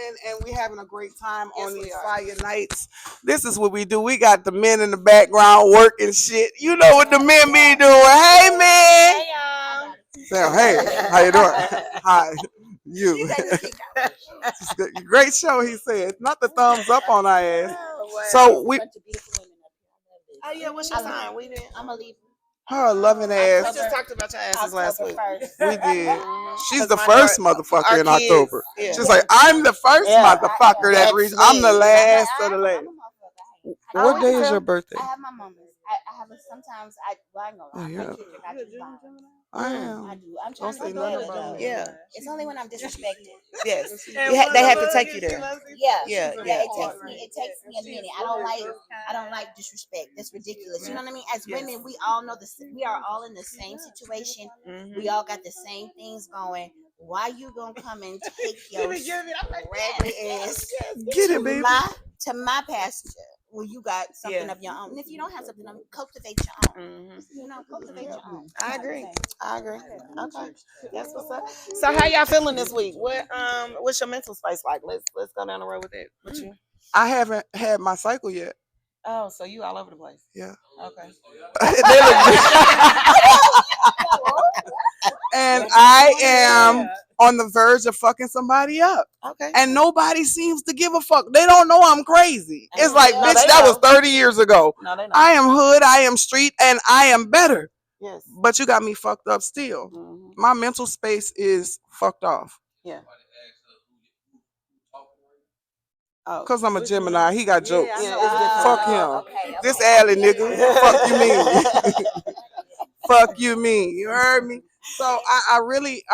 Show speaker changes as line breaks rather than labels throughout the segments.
chilling and we having a great time on these fire nights. This is what we do. We got the men in the background working shit. You know what the men be doing. Hey, man.
Hey, y'all.
Sam, hey, how you doing? Hi, you. Great show, he said. Not the thumbs up on our ass. So we.
Oh yeah, what's your sign? We didn't. I'm gonna leave.
Her loving ass.
We just talked about your asses last week.
We did. She's the first motherfucker in October.
Yeah.
She's like, I'm the first motherfucker that reached. I'm the last of the last. What day is your birthday?
I have my moments. I have sometimes I ain't gonna lie.
I am.
I do. I'm trying to
say
do
nothing
it.
about me.
Yeah.
It's only when I'm disrespected.
Yes. They have to take you there.
Yeah.
Yeah.
It takes me a minute. I don't like disrespect. That's ridiculous. You know what I mean? As women, we all know we are all in the same situation.
Mm-hmm.
We all got the same things going. Why you gonna come and take your raggedy ass
Get it, baby.
to my pasture? Well, you got something of your own. And if you don't have something, cultivate your own.
Mm-hmm.
You know, cultivate your own.
I agree. Okay, that's what's up. So, how y'all feeling this week? What's your mental space like? Let's go down the road with it. What you?
I haven't had my cycle yet.
Oh, so you all over the place?
Yeah.
Okay.
And I am on the verge of fucking somebody up.
Okay.
And nobody seems to give a fuck. They don't know I'm crazy. It's like,
No,
bitch,
they
that
know.
was 30 years ago.
No, they know.
I am hood, I am street, and I am better.
Yes.
But you got me fucked up still.
Mm-hmm.
My mental space is fucked off.
Yeah.
Because I'm a Gemini. He got jokes.
Yeah, it's different.
Fuck him.
Okay.
This alley nigga. Fuck you mean. Fuck you mean. You heard me? So I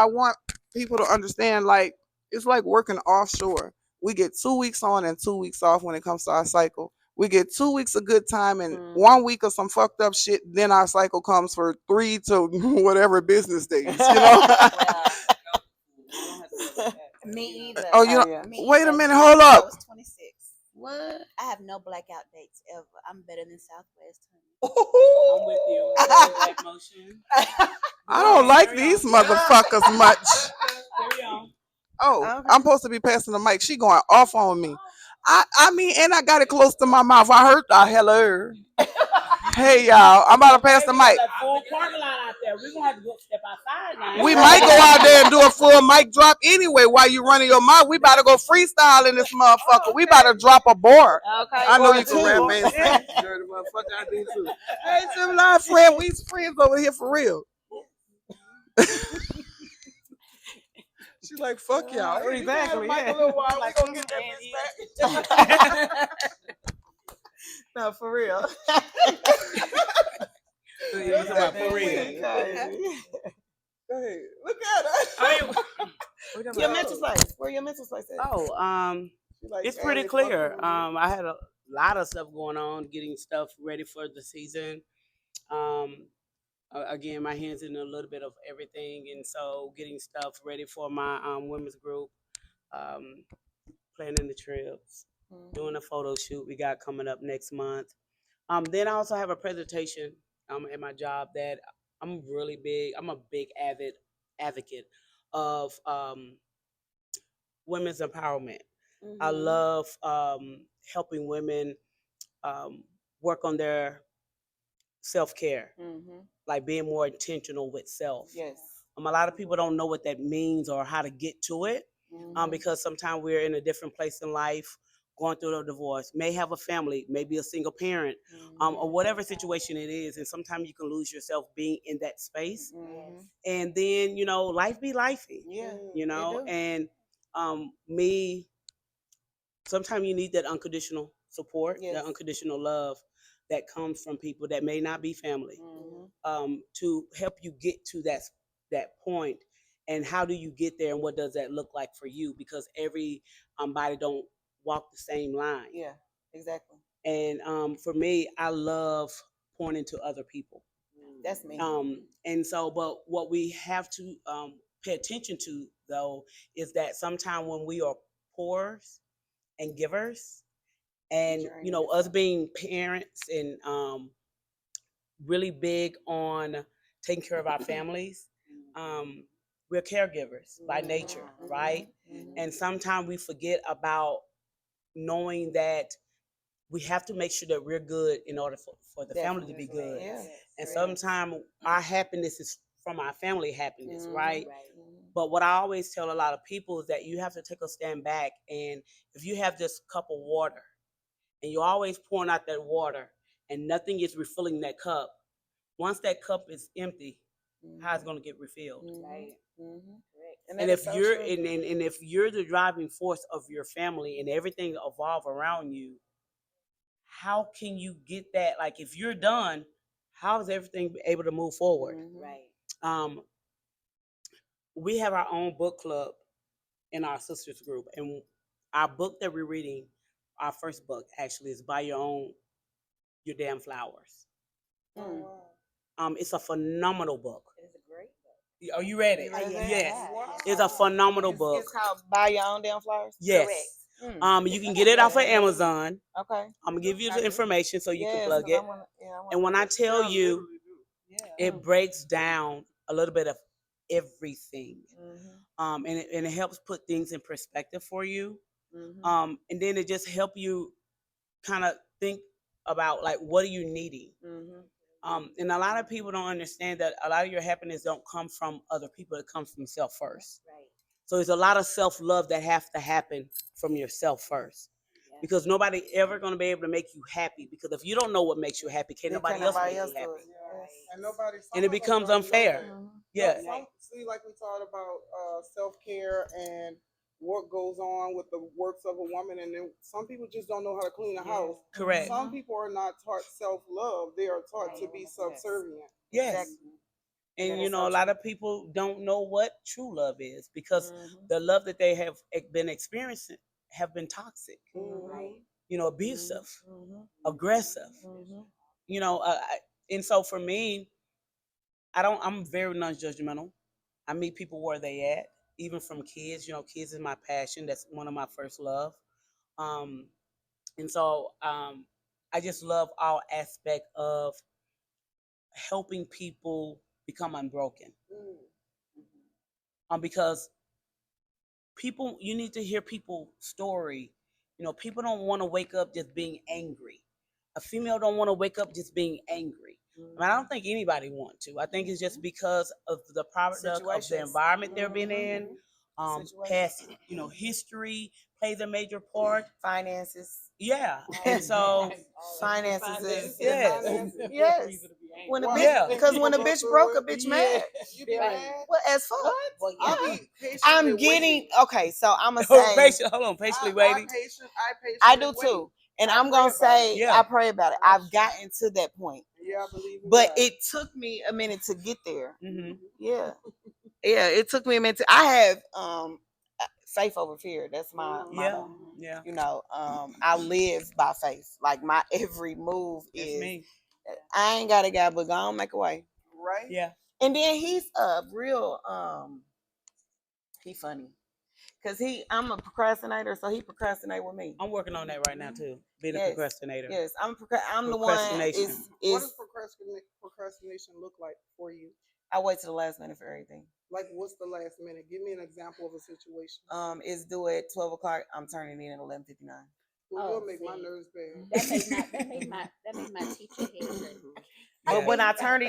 want people to understand, like, it's like working offshore. We get 2 weeks on and 2 weeks off when it comes to our cycle. We get 2 weeks of good time and 1 week of some fucked up shit. Then our cycle comes for 3 to whatever business days, you know?
Me either.
Oh, you know, wait a minute, hold up.
I was 26.
What?
I have no blackout dates ever. I'm better than Southwest.
I'm with you. Black motion.
I don't like these motherfuckers much.
Carry on.
Oh,
Okay.
I'm supposed to be passing the mic. She going off on me. I mean, and I got it close to my mouth. I heard the hello. Hey, y'all. I'm about to pass the mic.
Full parking lot out there. We're going to have to go step outside now.
We might go out there and do a full mic drop anyway while you running your mouth. We about to go freestyle in this motherfucker. We about to drop a bar.
Okay.
I know you can rap, man. Motherfucker, I do too. Hey, some live friend. We friends over here for real. She's like, fuck y'all.
Exactly.
Yeah. A little while. We gonna get that bitch back.
No, for real.
For real.
Go ahead. Look at her.
Your mental space. Where your mental space at?
Oh, it's pretty clear. I had a lot of stuff going on, getting stuff ready for the season. Again, my hands in a little bit of everything, and so getting stuff ready for my women's group, planning the trips, doing a photo shoot we got coming up next month. Then I also have a presentation at my job that I'm really big. I'm a big advocate of women's empowerment. I love helping women work on their self-care, like being more intentional with self.
Yes.
A lot of people don't know what that means or how to get to it, because sometimes we're in a different place in life, going through a divorce, may have a family, maybe a single parent, or whatever situation it is, and sometimes you can lose yourself being in that space, and then life be lifey, and me. Sometimes you need that unconditional support, that unconditional love that comes from people that may not be family, to help you get to that point. And how do you get there, and what does that look like for you? Because every body don't walk the same line.
Yeah, exactly.
And for me, I love pouring into other people.
That's me.
And so, but what we have to pay attention to, though, is that sometimes when we are pours and givers, and us being parents and really big on taking care of our families, we're caregivers by nature, right? And sometimes we forget about knowing that we have to make sure that we're good in order for the family to be good.
Yeah.
And sometimes our happiness is from our family happiness, right?
Right.
But what I always tell a lot of people is that you have to take a stand back, and if you have this cup of water and you're always pouring out that water and nothing is refilling that cup, once that cup is empty, how it's going to get refilled?
Right.
And if you're and if you're the driving force of your family and everything evolve around you, how can you get that? Like, if you're done, how is everything able to move forward?
Right.
Um, we have our own book club in our sisters group, and our book that we're reading, our first book actually, is Buy Your Damn Flowers. It's a phenomenal book.
It is a great book.
Are you ready?
Yeah.
Yes.
Wow.
It's a phenomenal book.
It's called Buy Your Own Damn Flowers.
Yes. You can get it off of Amazon.
Okay.
I'm gonna give you the information so you can
Yes,
plug
'cause I
it.
wanna- yeah, I wanna
And when I
get it.
tell you,
Yeah.
it breaks down a little bit of everything, and it helps put things in perspective for you. And then it just help you kind of think about, like, what are you needing. And a lot of people don't understand that a lot of your happiness don't come from other people. It comes from self first.
Right.
So there's a lot of self-love that have to happen from yourself first. Because nobody ever going to be able to make you happy. Because if you don't know what makes you happy, can't nobody else make you happy.
do it.
And nobody.
And it becomes unfair. Yeah.
See, like we talked about self-care and what goes on with the works of a woman, and then some people just don't know how to clean a house.
Correct.
Some people are not taught self-love; they are taught to be subservient.
Yes. And you know, a lot of people don't know what true love is because the love that they have been experiencing have been toxic.
Right.
You know, abusive, aggressive. You know, and so for me, I'm very non-judgmental. I meet people where they at, even from kids. You know, kids is my passion. That's one of my first love. And so I just love all aspect of helping people become unbroken. Because people, you need to hear people's story. You know, people don't want to wake up just being angry. A female don't want to wake up just being angry. I don't think anybody want to. I think it's just because of the product of the environment they've been in. Past, you know, history plays a major part.
Finances.
Yeah, and so
Finances is
yes.
yes. When a bitch, because when a bitch broke, a bitch mad.
You be mad?
Well, as fuck.
Well,
I'll
yeah.
be patiently
I'm getting
waiting.
okay. So I'm gonna say
Hold on, patiently
I
waiting.
I do too, and I'm gonna say
Yeah.
I pray about it. I've gotten to that point,
Yeah, I believe in
but
God.
it took me a minute to get there.
Mm-hmm.
Yeah, yeah. It took me a minute. I have faith over fear. That's my
Yeah.
you know. I live by faith. Like my every move
It's
is.
me.
I ain't got a guy, but go on, make a way.
Right?
Yeah.
And then he's a real he funny. Cause I'm a procrastinator, so he procrastinate with me.
I'm working on that right now too. Being a
Yes.
procrastinator.
Yes, I'm the one
Procrastination.
What
is
does procrastination look like for you?
I wait to the last minute for everything.
Like, what's the last minute? Give me an example of a situation.
It's due at 12 o'clock. I'm turning in at 11:59.
Well,
Oh,
you'll make my
see.
nerves bad.
That made my teacher hate her.
But when I turn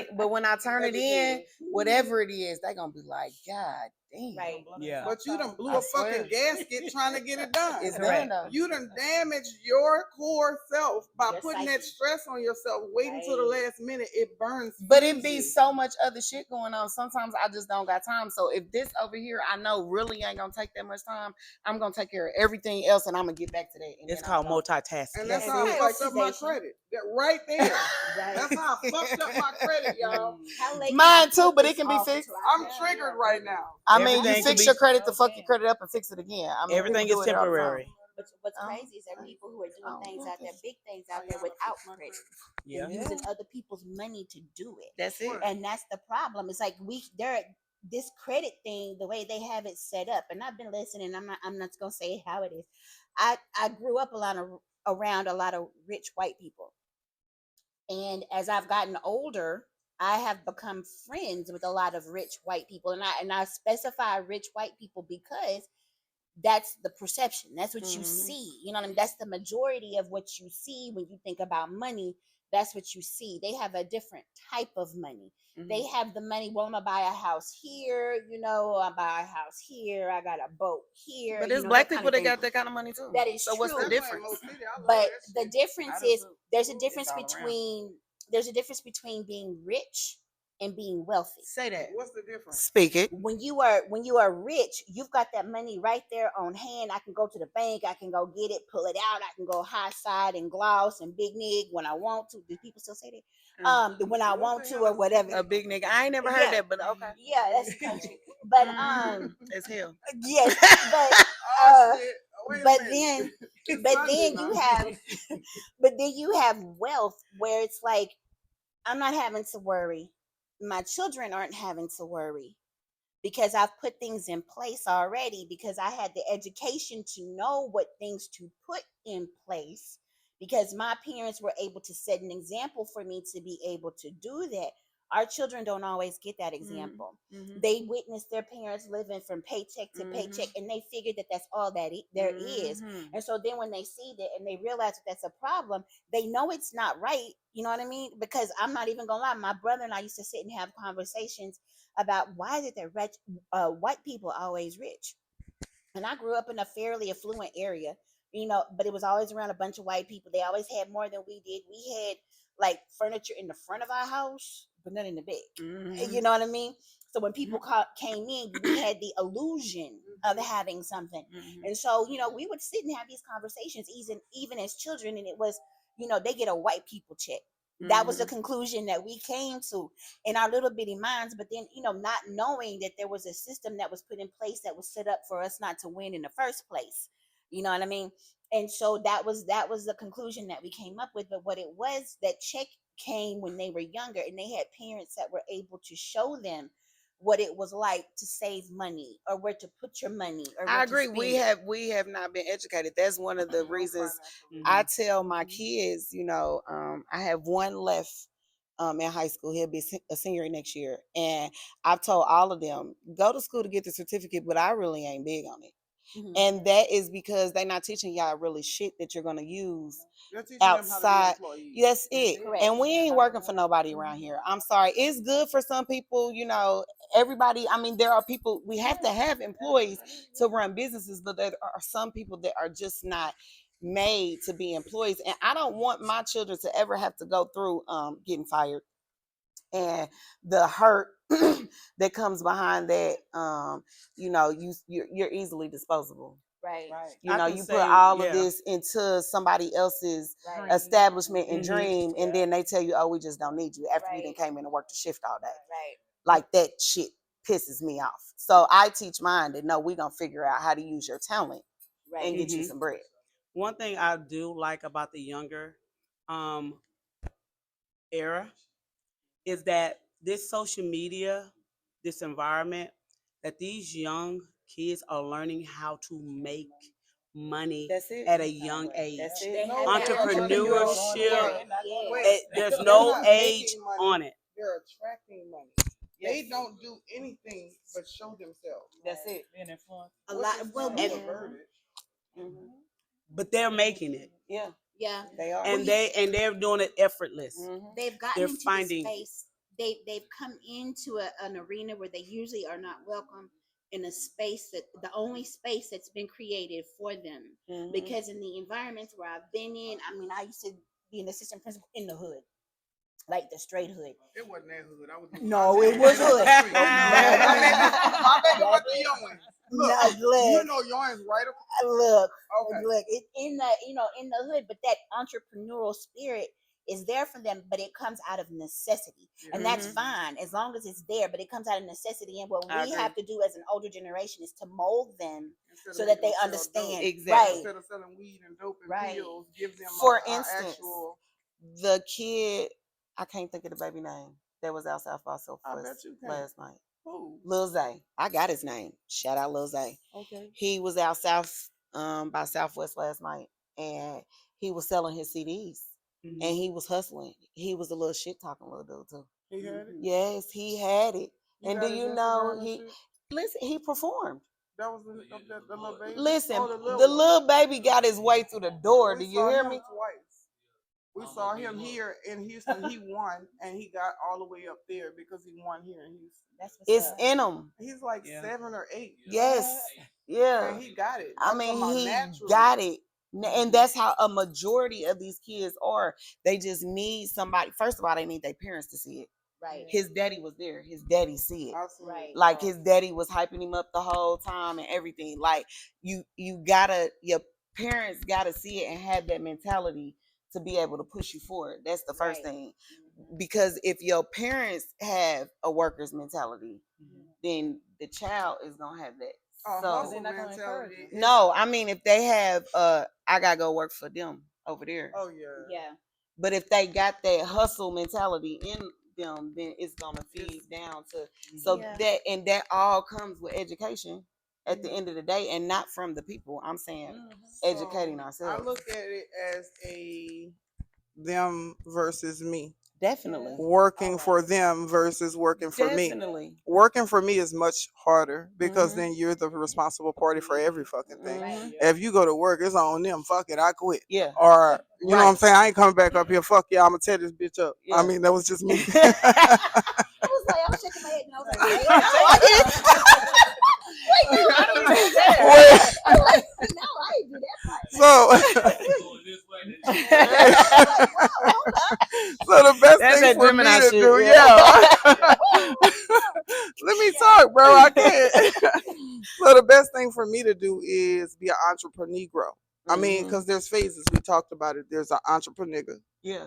it in, whatever it is, they gonna be like, God damn.
Right.
Yeah.
But you done blew
I
a fucking
swear.
gasket trying to get it done.
It's
Correct.
done though.
You done damaged your core self by
Your
putting
psyche.
that stress on yourself, waiting till the
Right.
last minute. It burns.
But it be
fuses.
so much other shit going on. Sometimes I just don't got time. So if this over here, I know really ain't gonna take that much time. I'm gonna take care of everything else, and I'm gonna get back to that. And
It's
then
called
I'll go.
multitasking.
And that's
Yes,
how I
it
fucked up my
is.
credit. That right there.
Right.
That's how I fucked up my credit, y'all.
How late
Mine
can I
too,
put
but it
this
can be
off
fixed.
until
I'm
I-
triggered right now.
I mean,
Everything
you
can
fix
be-
your credit to fuck your credit up and fix it again. I mean,
Everything
people
is
do it all the time.
temporary.
What's
Oh.
crazy is that people who are doing
Oh.
things out there, big things out there without credit,
Yeah.
and using other people's money to do it.
That's it.
And that's the problem. It's like this credit thing, the way they have it set up, and I've been listening. I'm not gonna say how it is. I grew up around a lot of rich white people, and as I've gotten older, I have become friends with a lot of rich white people, and I specify rich white people because that's the perception. That's what you see. You know what I mean? That's the majority of what you see when you think about money. That's what you see. They have a different type of money. They have the money. Well, I'm gonna buy a house here. You know, I buy a house here. I got a boat here.
But
you
there's
know,
black
that kind
people
of
that
thing.
got that kind of money too.
That is
so what's the
true.
difference?
But the difference
I do
is
too.
there's a difference
It's all around.
between being rich and being wealthy.
Say that.
What's the difference?
Speak it.
When you are rich, you've got that money right there on hand. I can go to the bank, I can go get it, pull it out, I can go high side and gloss and big nig when I want to. Do people still say that? When I want to or whatever.
A big nigga. I ain't never heard that, but okay.
Yeah, that's country. But
It's hell.
yes, but
Oh, shit. Wait a
but
minute.
then but then you have but then you have wealth where it's like, I'm not having to worry. My children aren't having to worry because I've put things in place already, because I had the education to know what things to put in place, because my parents were able to set an example for me to be able to do that. Our children don't always get that example. They witness their parents living from paycheck to paycheck, and they figure that that's all that there is. And so then when they see that and they realize that that's a problem, they know it's not right. You know what I mean? Because I'm not even gonna lie, my brother and I used to sit and have conversations about why is it that rich, white people are always rich. And I grew up in a fairly affluent area, you know, but it was always around a bunch of white people. They always had more than we did. We had like furniture in the front of our house, but not in the back. You know what I mean? So when people came in, we had the illusion of having something. And so, you know, we would sit and have these conversations even as children, and it was, you know, they get a white people check. That was the conclusion that we came to in our little bitty minds. But then, you know, not knowing that there was a system that was put in place that was set up for us not to win in the first place. You know what I mean? And so that was the conclusion that we came up with. But what it was, that check came when they were younger, and they had parents that were able to show them what it was like to save money or where to put your money. Or
I
where
agree.
To spend
We have not been educated. That's one of the reasons I tell my kids, you know, I have one left in high school. He'll be a senior next year. And I've told all of them, go to school to get the certificate, but I really ain't big on it. And that is because they're not teaching y'all really shit that you're going to use outside. That's it.
Correct.
And we ain't working for nobody around here. I'm sorry. It's good for some people, you know, everybody. I mean, there are people, we have to have employees to run businesses, but there are some people that are just not made to be employees. And I don't want my children to ever have to go through getting fired and the hurt that comes behind that. You know, you're easily disposable.
Right.
You know, you put all of this into somebody else's establishment and dream, and then they tell you, oh, we just don't need you after you done came in and worked the shift all day.
Right.
Like, that shit pisses me off. So I teach mine that, no, we're going to figure out how to use your talent and get you some bread.
One thing I do like about the younger era is that this social media, this environment, that these young kids are learning how to make money at a young age. Entrepreneurship, there's no age on it.
They're attracting money. They don't do anything but show themselves.
That's it.
Being influenced.
A lot. Well,
But they're making it.
Yeah.
Yeah.
They are.
And they're doing it effortless.
They've gotten
They're
into
finding
the space. They've come into an arena where they usually are not welcome, in a space that the only space that's been created for them. Because in the environments where I've been in, I mean, I used to be an assistant principal in the hood, like the straight hood.
It wasn't that hood.
No, it was hood.
My baby was the young one. Look, you know yours right up.
Look,
Okay.
look, it's in the, you know, in the hood, but that entrepreneurial spirit is there for them, but it comes out of necessity. And that's fine as long as it's there, but it comes out of necessity. And what we have to do as an older generation is to mold them so that they understand.
Exactly.
Right.
Instead of selling weed and dope and pills, give them
For
a
instance,
actual.
the kid, I can't think of the baby name, that was outside for ourselves last night.
Who?
Lil Zay. I got his name. Shout out Lil Zay.
Okay.
He was out south by Southwest last night, and he was selling his CDs. And he was hustling. He was a little shit talking little dude too.
He had it.
Yes, he had it.
You
And
got
do
his
you know
Instagram and shit?
he performed.
That was the little baby.
Listen,
Oh,
the
one.
little baby got his way through the door. Do
We
you
saw
hear
him
me?
twice. We saw him here in Houston. He won, and he got all the way up there because he won here in Houston.
That's what's
It's
up.
in him.
He's like
Yeah.
7 or 8.
Yes. Yeah.
And he got it.
I
I'm
mean,
talking about
he
naturally.
got it. And that's how a majority of these kids are. They just need somebody. First of all, they need their parents to see it.
Right.
His daddy was there. His daddy see it.
Absolutely.
Right.
Like his daddy was hyping him up the whole time and everything. Like you gotta, your parents gotta see it and have that mentality to be able to push you forward. That's the first
Right.
thing. Because if your parents have a worker's mentality, then the child is gonna have that. So
hustle mentality.
no, I mean if they have I gotta go work for them over there.
Oh yeah.
Yeah.
But if they got that hustle mentality in them, then it's gonna feed down to so
Yeah.
that all comes with education at the end of the day, and not from the people. I'm saying educating
I
ourselves.
look at it as a them versus me.
Definitely.
Working for them versus working for me.
Definitely.
Working for me is much harder because
Mhm.
then you're the responsible party for every fucking thing.
Mhm.
If you go to work, it's on them. Fuck it, I quit.
Yeah.
Or you know what I'm
Right.
saying? I ain't coming back up here. Fuck yeah, I'm gonna tear this bitch up.
Yeah.
I mean, that was just me.
I was shaking my head and I was like, wait, no, I didn't. Wait, no, I didn't do that.
Wait.
I'm like, no, I didn't do that part.
So the best
That's
thing
that
for me
Gemini
to
shit,
do,
yeah.
Let me talk, bro. I can't. So the best thing for me to do is be an entrepreneur. I mean, because there's phases. We talked about it. There's an entrepreneur.
Yeah.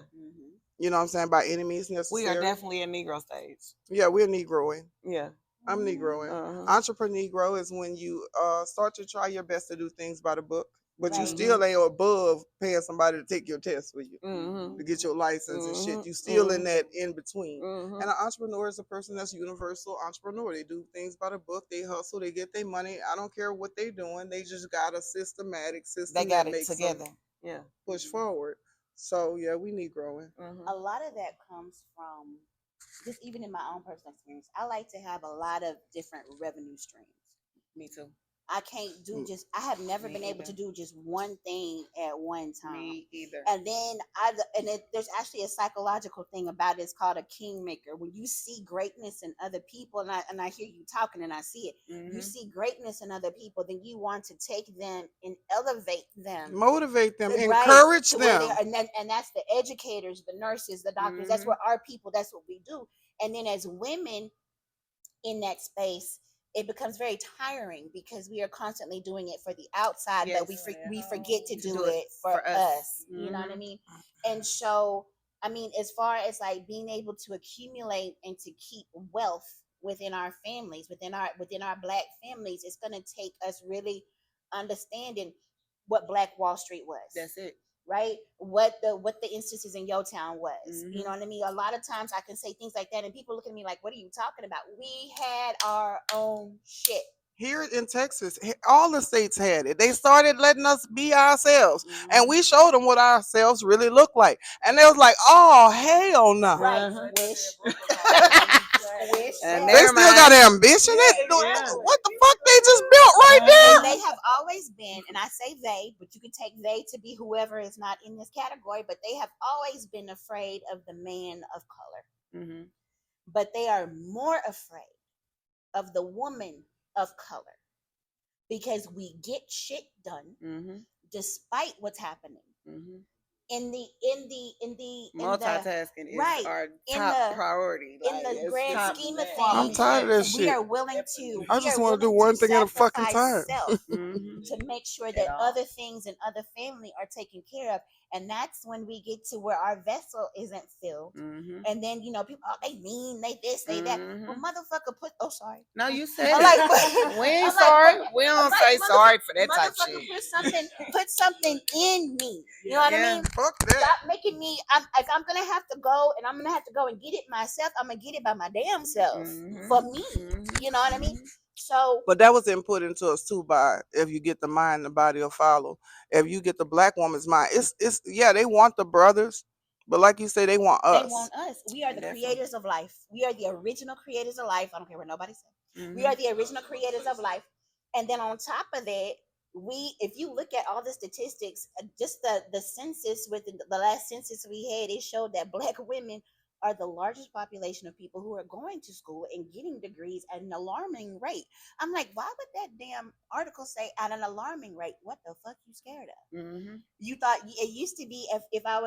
You know what I'm saying? By any means necessary.
We are definitely a Negro stage.
Yeah, we're Negroing.
Yeah.
I'm Negroing. Entrepreneur is when you start to try your best to do things by the book, but you
Right.
still ain't above paying somebody to take your test for you
Mm-hmm.
to get your license and shit.
Mhm.
You still in that in between.
Mhm.
And an entrepreneur is a person that's universal entrepreneur. They do things by the book. They hustle. They get their money. I don't care what they doing. They just got a systematic system
They got
that
it
makes
together.
them
Yeah.
push forward. So yeah, we need growing.
A lot of that comes from just even in my own personal experience. I like to have a lot of different revenue streams.
Me too.
I can't do just. I have never been able to do just one thing at one time.
Me either.
And then there's actually a psychological thing about it. It's called a kingmaker. When you see greatness in other people, and I hear you talking and I see it. You see greatness in other people, then you want to take them and elevate them,
Motivate them,
right,
encourage
to where
them.
they are. And that's the educators, the nurses, the doctors. That's what our people. That's what we do. And then as women in that space, it becomes very tiring because we are constantly doing it for the outside, but we forget to do it for us. You know what I mean? And so, I mean, as far as like being able to accumulate and to keep wealth within our families, within our Black families, it's going to take us really understanding what Black Wall Street was.
That's it.
Right? What the instances in your town was. You know what I mean? A lot of times I can say things like that and people look at me like, what are you talking about? We had our own shit.
Here in Texas, all the states had it. They started letting us be ourselves, and we showed them what ourselves really look like. And they was like, "Oh hell no!"
Right? Wish.
And
They still got ambition. What the fuck they just built right there?
And they have always been, and I say they, but you can take they to be whoever is not in this category. But they have always been afraid of the man of color. But they are more afraid of the woman of color because we get shit done despite what's happening. In the
multitasking is
right,
our
in
top
the-
priority.
in the grand scheme of things,
I'm tired of that
we
shit.
are willing to.
I just want to do one thing at a fucking time.
To make sure that other things and other family are taken care of, and that's when we get to where our vessel isn't filled. And then people, they mean, they this, they that. Well, motherfucker, sorry.
No, you said
I'm
it.
like,
We ain't
I'm
sorry.
like,
We don't
I'm
say
like,
sorry for that type
motherfucker,
shit.
put something in me. You know what I mean?
Fuck that.
Stop making me. If I'm gonna have to go, and I'm gonna have to go and get it myself, I'm gonna get it by my damn self for me. You know what I mean? So,
But that was input into us too by if you get the mind, the body will follow. If you get the Black woman's mind, it's yeah, they want the brothers, But like you say, they want
They
us.
want us. We are the
Definitely.
creators of life. We are the original creators of life. I don't care what nobody says.
Mhm.
We are the original creators of life. And then on top of that, if you look at all the statistics, just the census with the last census we had, it showed that black women are the largest population of people who are going to school and getting degrees at an alarming rate. I'm like, why would that damn article say at an alarming rate? What the fuck you scared of?
Mhm.
You thought it used to be if I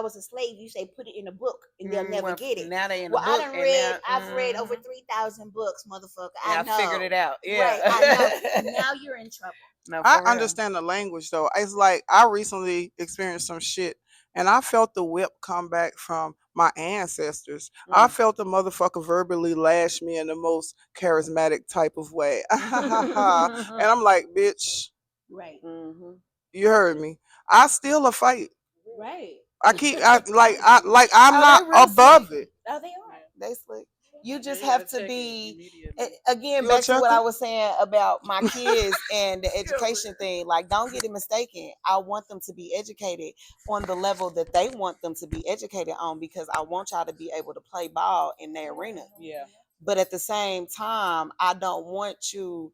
was a slave, you say put it in a book and they'll never
Well,
get it.
now they in
Well,
the book.
I've read over 3,000 books, motherfucker.
I
I know.
figured it out. Yeah.
Right, I know. Now you're in trouble.
No,
I
for real.
understand the language though. It's like I recently experienced some shit and I felt the whip come back from my ancestors. I felt the motherfucker verbally lash me in the most charismatic type of way. And I'm like, bitch,
Right,
Mhm.
you heard me. I still a fight.
right.
I'm
Oh,
not
they real
above
slick.
it.
Oh, they are.
They slick. You
Yeah,
just
you
have
gotta
to
check it
be
immediately.
again
You a
back to what I
checker?
was saying about my kids and the education thing. Like, don't get it mistaken. I want them to be educated on the level that they want them to be educated on because I want y'all to be able to play ball in their arena.
Yeah.
But at the same time, I don't want you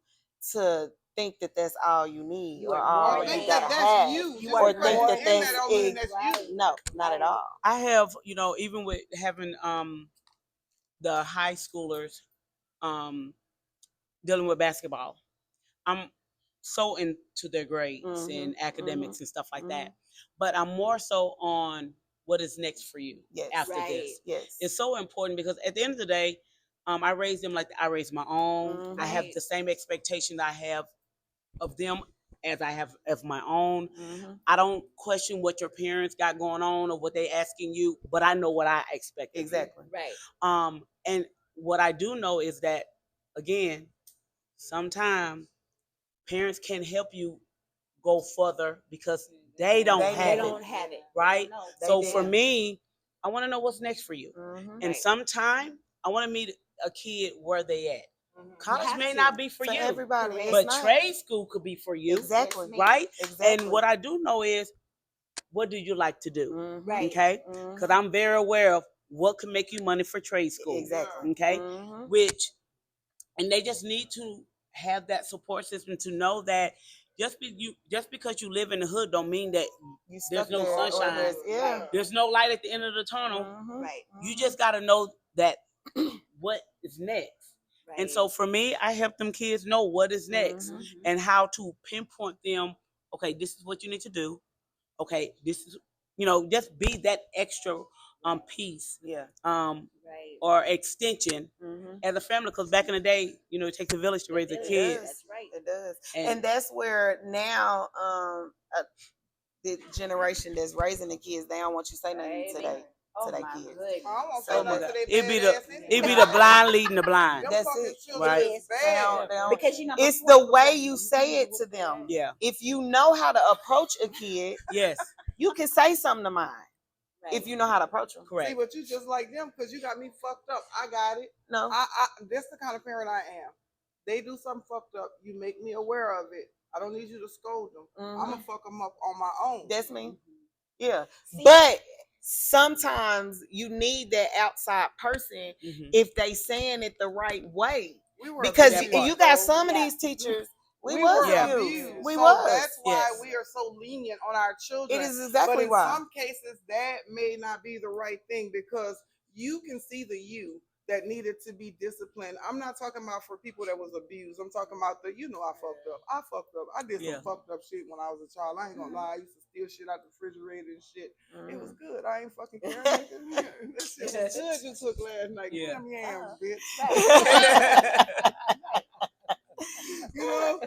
to think that that's all you need or all
Or
you
think
gotta
that
that's
have.
you.
You
Just
are
Or
because
think
you
that
in
that's
that don't mean
is
that's you.
no, not at all.
I have, even with having the high schoolers dealing with basketball, I'm so into their grades and academics and stuff like that. But I'm more so on what is next for you
Yes.
after
Right.
this.
Yes.
It's so important because at the end of the day, I raised them like I raised my own.
Mhm.
I have
Right.
the same expectation that I have of them as I have of my own.
Mhm.
I don't question what your parents got going on or what they asking you, but I know what I expect.
Exactly.
Right.
And what I do know is that again, sometimes parents can help you go further because they don't
They
They
have
don't
it,
have it.
right?
No,
They
So
did.
for me, I want to know what's next for you.
Mhm.
And
Right.
sometime I want to meet a kid where they at. College
have
may
to.
not be for
For
you,
everybody,
Correct.
it's
but
not.
trade school could be for you,
Exactly.
Yes,
right?
Exactly.
And what I do know is, what do you like to do?
Mhm.
Right.
Okay,
Mhm.
because I'm very aware of what can make you money for trade school.
Exactly.
Okay,
Mhm.
and they just need to have that support system to know that just because you live in the hood don't mean that
You
there's
stuck
no
there, or
sunshine.
yeah.
There's no light at the end of the tunnel.
Mhm.
Right.
You just got to know that what is next.
Right.
And so for me, I help them kids know what is next
Mhm.
and how to pinpoint them. Okay, this is what you need to do. Okay, this is just be that extra piece
Yeah.
Right.
or extension
Mhm.
as a family. Because back in the day, it takes a village to raise a
It
kid.
does.
That's right.
It does.
And-
And that's where now the generation that's raising the kids, they don't want you to say nothing to their
Oh
to their
my
kids.
goodness.
I won't
So
say
Oh my
nothing
God.
to they
It be
bad
the
ass anyway.
it be the blind leading the blind.
Them
That's
fucking
it.
children
Right.
is
They
bad.
don't.
Because
It's
before
the
it was
way
like,
you say it to them.
Yeah.
If you know how to approach a kid,
Yes.
you can say something to mine.
Right.
If you know how to approach them.
Correct.
See, but you just like them because you got me fucked up. I got it.
No.
That's the kind of parent I am. They do something fucked up. You make me aware of it. I don't need you to scold them. I'm gonna fuck them up on my own.
That's me. Yeah.
See,
But sometimes you need that outside person
Mhm.
if they saying it the right way.
We were
Because
That
abused,
you got
though.
some of
Yeah.
these teachers, we
We
was
were
Yeah.
abused. We
so
was.
that's why
Yes.
we are so lenient on our children.
It is exactly
but in
why.
some cases, that may not be the right thing because you can see the you that needed to be disciplined. I'm not talking about for people that was abused. I'm talking about I fucked up. I fucked up. I did some
Yeah.
fucked up shit when I was a child. I ain't gonna lie. I used to steal shit out the refrigerator and shit. It was good. I ain't fucking care. That shit was good you took last night.
Yeah.
Give them yams, bitch.
Right.
You know?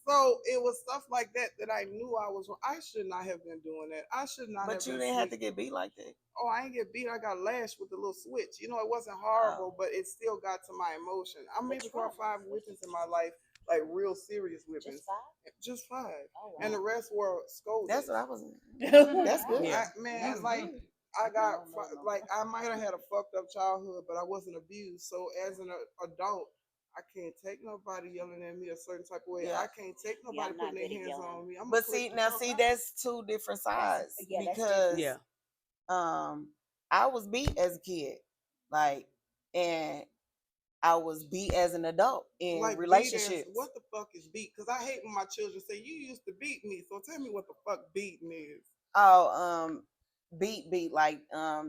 So it was stuff like that I knew I was wrong. I should not have been doing that. I should not have
But you
been
didn't have to
sleeping.
get beat like that.
Oh, I ain't get beat. I got lashed with the little switch. It wasn't horrible, but it still got to my emotion. I made
you
4 or 5 whippings in my life, like real serious whippings.
Just 5?
Just 5.
Oh, wow.
And the rest were scolded.
That's what I was. That's good.
Yeah.
Man, like I I might have had a fucked up childhood, but I wasn't abused. So as an adult, I can't take nobody yelling at me a certain type of way.
Yeah.
I can't take nobody
I'm not
putting their
good at
hands
yelling.
on me.
But see, that's two different sides
Yeah, that's
because
Yeah.
I was beat as a kid, like, and I was beat as an adult in
Like
relationships.
what the fuck is beat? Because I hate when my children say you used to beat me. So tell me what the fuck beating is.
Oh, beat like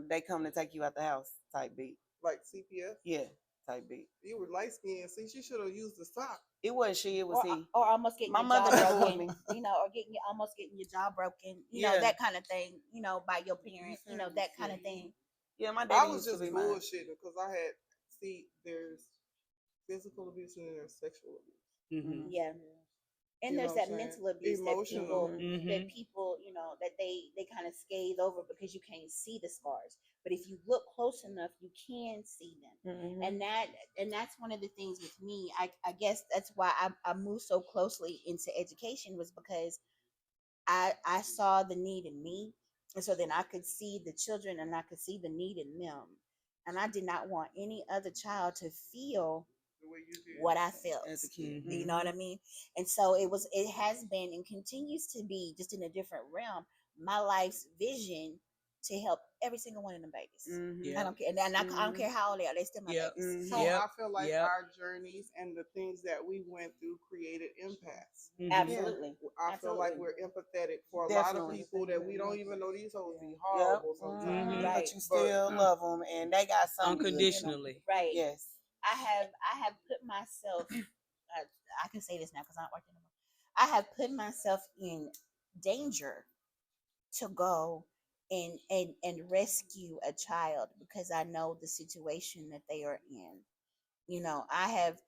they come to take you out the house type beat.
Like CPS?
Yeah, type beat.
You were light skinned. See, she should have used the sock.
It wasn't she, it was he.
Or almost getting
My
your
mother
jaw
never
broken,
whooped me.
you know, or almost getting your jaw broken, you know,
Yeah.
that kind of thing, you know, by your parent, you know, that kind of thing.
Yeah, my
I
daddy
was
used to
just
be mine.
bullshitting because I had there's physical abuse and there's sexual abuse.
Mm-hmm.
Yeah. And
You know
there's
what
that
I'm saying?
mental abuse
Emotional.
that people, you know, that they kind of scathe over because you can't see the scars. But if you look close enough, you can see them.
Mhm.
And that's one of the things with me. I guess that's why I moved so closely into education, was because I saw the need in me, and so then I could see the children and I could see the need in them, and I did not want any other child to feel
The way you did.
what I felt
As a kid.
You know what I mean? And so it has been and continues to be, just in a different realm, my life's vision to help every single one of them babies.
Mhm.
I don't care, and I don't care how old they are; they still my
Yep.
babies.
So
Yep.
I feel like
Yep.
our journeys and the things that we went through created empaths.
Mhm.
Absolutely.
I feel like we're empathetic for a lot of
Definitely.
people that we don't even know these hoes be
Yep.
horrible sometimes.
Mhm.
Right.
But you still love them, and they got something good in 'em.
Unconditionally.
Right.
Yes.
I have put myself. I can say this now because I'm not working anymore. I have put myself in danger to go and rescue a child because I know the situation that they are in. You know, I have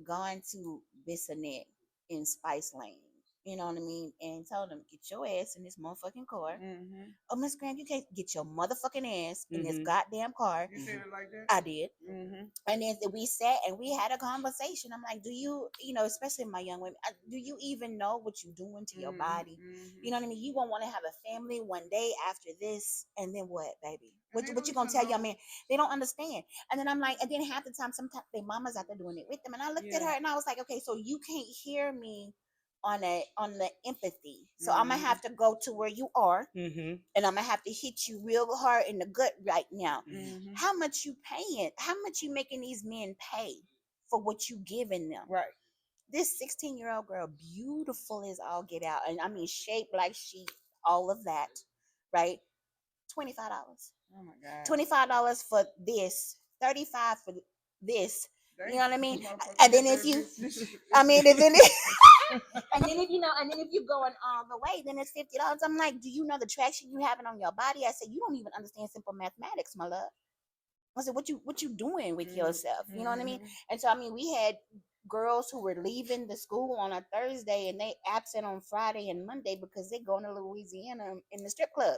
gone to Bissonnette in Spice Lane. You know what I mean? And told them, get your ass in this motherfucking car.
Mhm.
Oh, Miss Graham, you can't get your motherfucking ass in this
Mhm.
goddamn car.
You said it like that?
I did.
Mhm.
And then we sat and we had a conversation. I'm like, do you, you know, especially my young women, do you even know what you're doing to your body? You know what I mean? You gonna want to have a family one day after this, and then what, baby? What you gonna tell your man? They don't understand. And then I'm like, and then half the time, sometimes their mama's out there doing it with them. And I looked at her and I was like, okay, so you can't hear me on the empathy. So I'm gonna have to go to where you are,
Mm-hmm.
and I'm gonna have to hit you real hard in the gut right now.
Mhm.
How much you paying? How much you making these men pay for what you giving them?
Right.
This 16-year-old girl, beautiful as all get out, and I mean shaped like she, all of that, right? $25.
Oh my God.
$25 for this, 35 for this. You know what I mean? And then if you, I mean, and then and then if you know, and then if you're going all the way, then it's $50. I'm like, do you know the traction you having on your body? I said, you don't even understand simple mathematics, my love. I said, what you doing with yourself? You know what I mean? And so I mean, we had girls who were leaving the school on a Thursday and they absent on Friday and Monday because they're going to Louisiana in the strip club.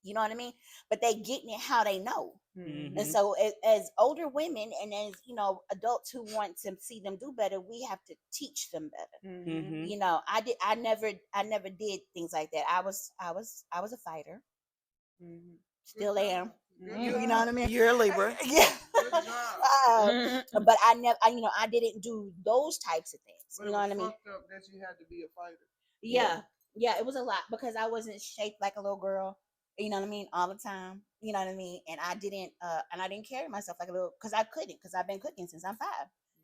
You know what I mean? But they getting it how they know.
Mhm.
And so as older women and as, you know, adults who want to see them do better, we have to teach them better.
Mhm.
You know, I never did things like that. I was a fighter.
Mhm.
Still am.
Good
You
job.
know what I mean?
You're a Libra.
Yeah.
Good job.
But I never, you know, I didn't do those types of things.
But
You
it
know
was
what I mean?
fucked up that you had to be a fighter.
Yeah, it was a lot because I wasn't shaped like a little girl. You know what I mean? All the time. You know what I mean? And I didn't carry myself like a little, because I couldn't, because I've been cooking since I'm 5.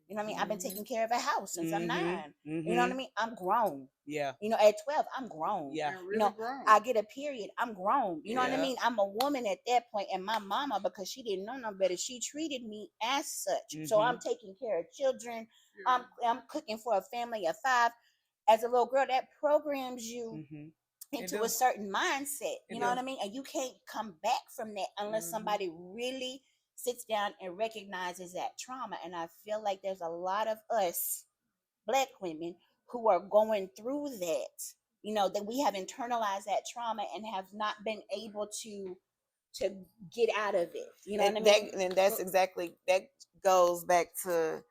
You know what I mean? I've been taking care of a house since I'm 9. You know what I mean? I'm grown.
Yeah.
You know, at 12, I'm grown.
Yeah.
And really
You know,
grown.
I get a period, I'm grown. You know what I
Yeah.
mean? I'm a woman at that point, and my mama, because she didn't know no better, she treated me as such. So I'm taking care of children.
Yeah.
I'm cooking for a family of 5. As a little girl, that programs you
Mm-hmm.
into a certain mindset. You know
do.
what I mean? And you can't come back from that unless somebody really sits down and recognizes that trauma. And I feel like there's a lot of us Black women who are going through that. You know, that we have internalized that trauma and have not been able to get out of it. You know what I mean?
And that's exactly, that goes back to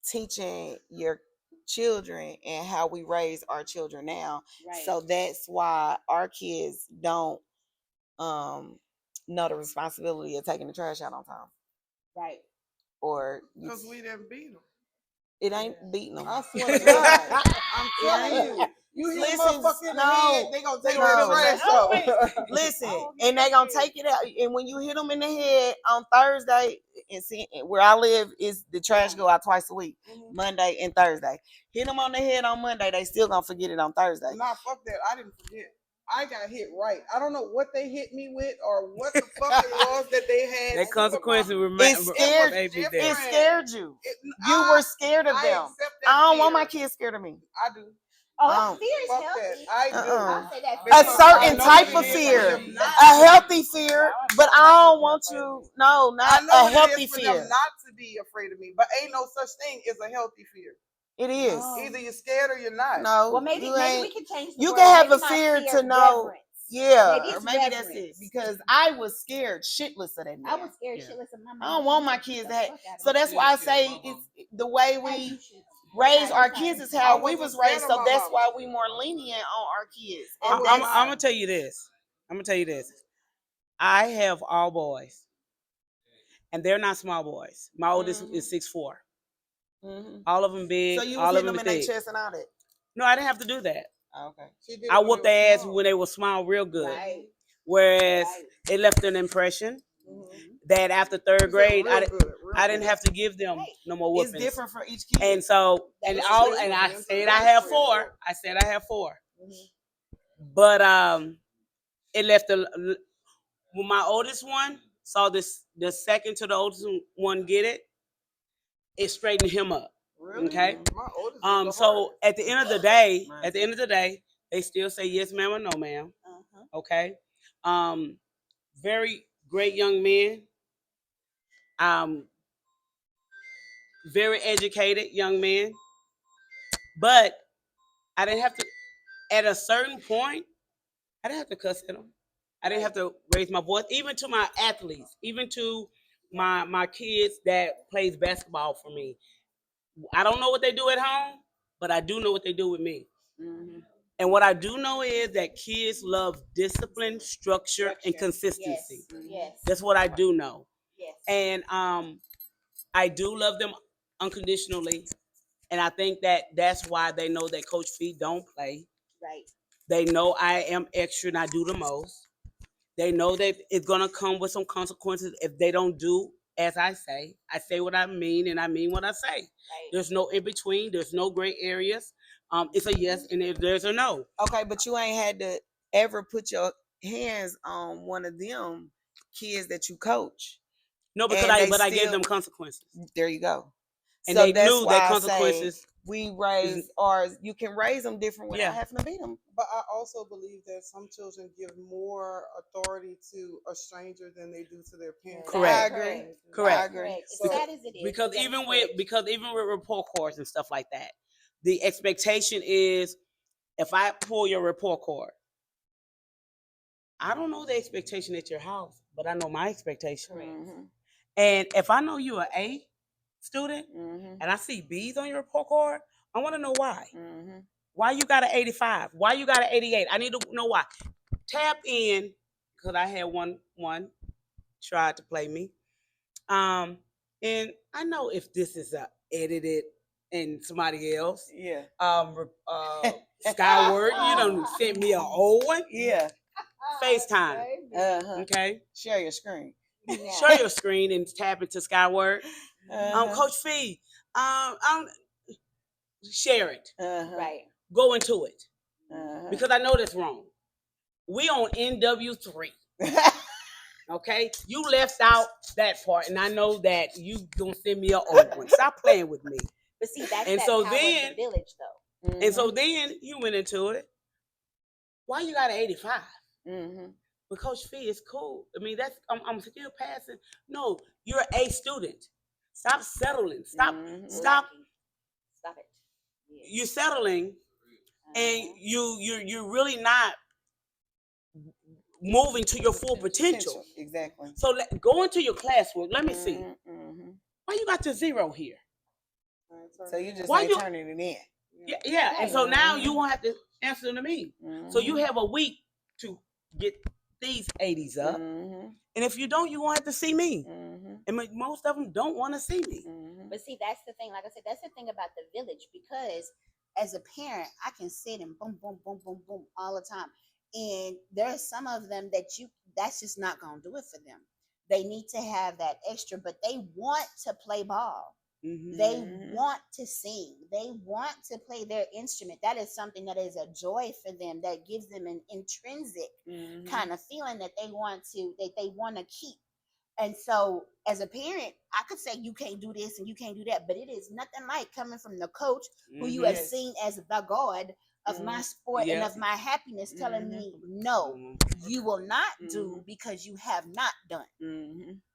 teaching your children and how we raise our children now.
Right.
So that's why our kids don't know the responsibility of taking the trash out on time.
Right.
Or
Because we didn't beat them.
it ain't beating them.
I swear to God. I'm telling you. You hit
Listen,
motherfucker in the
no,
head, they gonna take
no.
the trash out.
Listen, and they gonna take it out. And when you hit them in the head on Thursday, and see where I live is the trash go out twice a week, Monday and Thursday. Hit them on the head on Monday, they still gonna forget it on Thursday.
Nah, fuck that. I didn't forget. I got hit right. I don't know what they hit me with or what the fuck it was that they had.
That consequences
It scared, it scared you. You were scared of them. I don't want my kids scared of me.
I do.
Oh, fear is
Fuck
healthy.
that. I do.
I'll say that.
A
Because
certain
I know
type
what
of
it is.
fear,
I am not-
a healthy fear, but I don't want you. No,
I
not
know
a
what it
healthy
is for
fear.
them not to be afraid of me, but ain't no such thing as a healthy fear.
It is.
Either you're scared or you're not.
No,
Well, maybe
you
we
ain't.
can change the
You
word.
can have
Maybe
a
not
fear to know.
reverence.
Yeah,
Maybe
or
it's
maybe that's
reverence.
it. Because I was scared shitless of that man.
I was scared shitless of my mom.
I don't want my kids to have. So that's why I say it's the way we raise our kids is how we was raised. So that's why we more lenient on our kids. And
I'm
that's
gonna tell you this. I have all boys, and they're not small boys. My oldest is 6'4". All of them big.
so you
all
was
of
hitting
them
them in their
thick.
chest and all that.
No, I didn't have to do that.
Okay.
I whooped their ass when they were small real good.
Right.
Whereas it left an impression that after third grade, I didn't have to give them no more
It's
whoopings.
different for each kid.
And so, and I said I have four. But it left when my oldest one saw this, the second to the oldest one get it, it straightened him up.
Really?
Okay.
My oldest is the
So
hardest.
at the end of the day, they still say yes, ma'am, or no, ma'am. Okay. Very great young men. Very educated young men. But I didn't have to. At a certain point, I didn't have to cuss at them. I didn't have to raise my voice, even to my athletes, even to my kids that plays basketball for me. I don't know what they do at home, but I do know what they do with me. And what I do know is that kids love discipline, structure, and consistency.
Yes.
That's what I do know.
Yes.
And I do love them unconditionally. And I think that that's why they know that Coach Fee don't play.
Right.
They know I am extra and I do the most. They know that it's going to come with some consequences if they don't do as I say. I say what I mean and I mean what I say.
Right.
There's no in between. There's no gray areas. It's a yes and if there's a no.
Okay, but you ain't had to ever put your hands on one of them kids that you coach.
No, because I gave them consequences.
There you go.
And
so
they
that's
knew
why
that
I
consequences.
say we raise, or you can raise them different without
Yeah.
having to beat them.
But I also believe that some children give more authority to a stranger than they do to their parents.
Correct.
I agree.
Correct.
I agree.
As sad as it is.
Because even with report cards and stuff like that, the expectation is if I pull your report card, I don't know the expectation at your house, but I know my expectation.
Mhm.
And if I know you're an A student
Mhm.
and I see B's on your report card, I want to know why.
Mhm.
Why you got an 85? Why you got an 88? I need to know why. Tap in, because I had one tried to play me. And I know if this is edited and somebody else.
Yeah.
Skyward, you done sent me an old one.
Yeah.
FaceTime.
Uh-huh.
Okay.
Share your screen.
Share your screen and tap into Skyward.
Uh-huh.
Coach Fee. Share it.
Uh-huh.
Right.
Go into it.
Uh-huh.
Because I know that's wrong. We on NW3. Okay? You left out that part, and I know that you gonna send me an old one. Stop playing with me.
But see, that's
And
that
so
power
then-
of the village, though.
And so then you went into it. Why you got an 85?
Mm-hmm.
But Coach Fee is cool. I mean, I'm still passing. No, you're an A student. Stop settling. Stop.
Mhm.
Stop it. Yeah.
You're settling, and you're really not moving to your full potential.
Exactly.
So go into your classwork. Let me see.
Mm-hmm.
Why you got your 0 here?
So you just
Why
ain't
you-
turning it in.
Yeah. And so now you won't have to answer to me. So you have a week to get these 80s up.
Mm-hmm.
And if you don't, you won't have to see me.
Mm-hmm.
And most of them don't want to see me.
Mm-hmm.
But see, that's the thing. Like I said, that's the thing about the village, because as a parent, I can sit and boom, boom, boom, boom, boom all the time. And there's some of them that's just not gonna do it for them. They need to have that extra, but they want to play ball. They want to sing. They want to play their instrument. That is something that is a joy for them, that gives them an intrinsic kind of feeling that they want to keep. And so as a parent, I could say you can't do this and you can't do that, but it is nothing like coming from the coach who you have seen as the God of my sport and of my happiness, telling me, no, you will not do because you have not done.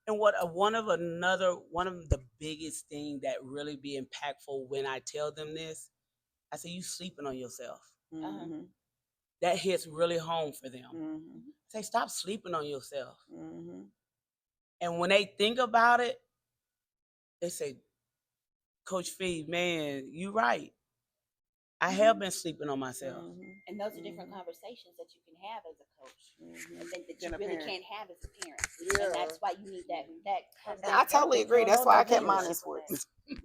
And one of the biggest thing that really be impactful when I tell them this, I say, you sleeping on yourself. That hits really home for them. I say, stop sleeping on yourself. And when they think about it, they say, Coach Fee, man, you right. I have been sleeping on myself.
And those are different conversations that you can have as a coach, and that you really can't have as a parent. And that's why you need that.
And I totally agree. That's why I kept mine in sports.
They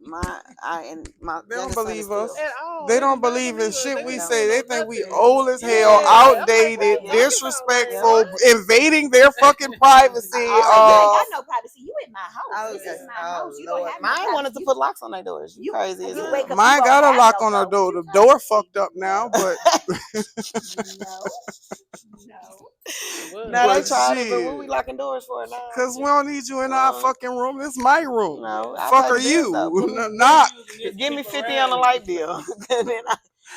don't believe us.
At all.
They don't believe in shit we say. They think we old as hell, outdated, disrespectful, invading their fucking privacy.
You ain't got no privacy. You in my house. This is my house. You don't have no
Mine
privacy.
wanted to put locks on their doors. You crazy as hell.
wake up,
Mine
you
got
don't
a lock
have
on
no
her door.
phone.
The door fucked up now, but
No, they
But
tried it, but
shit.
what we locking doors for now?
Cause we don't need you in our fucking room. This is my room.
No, I
Fuck
pay
are
the bills, though.
you?
Put me-
Not.
Give me 50 on the light bill. then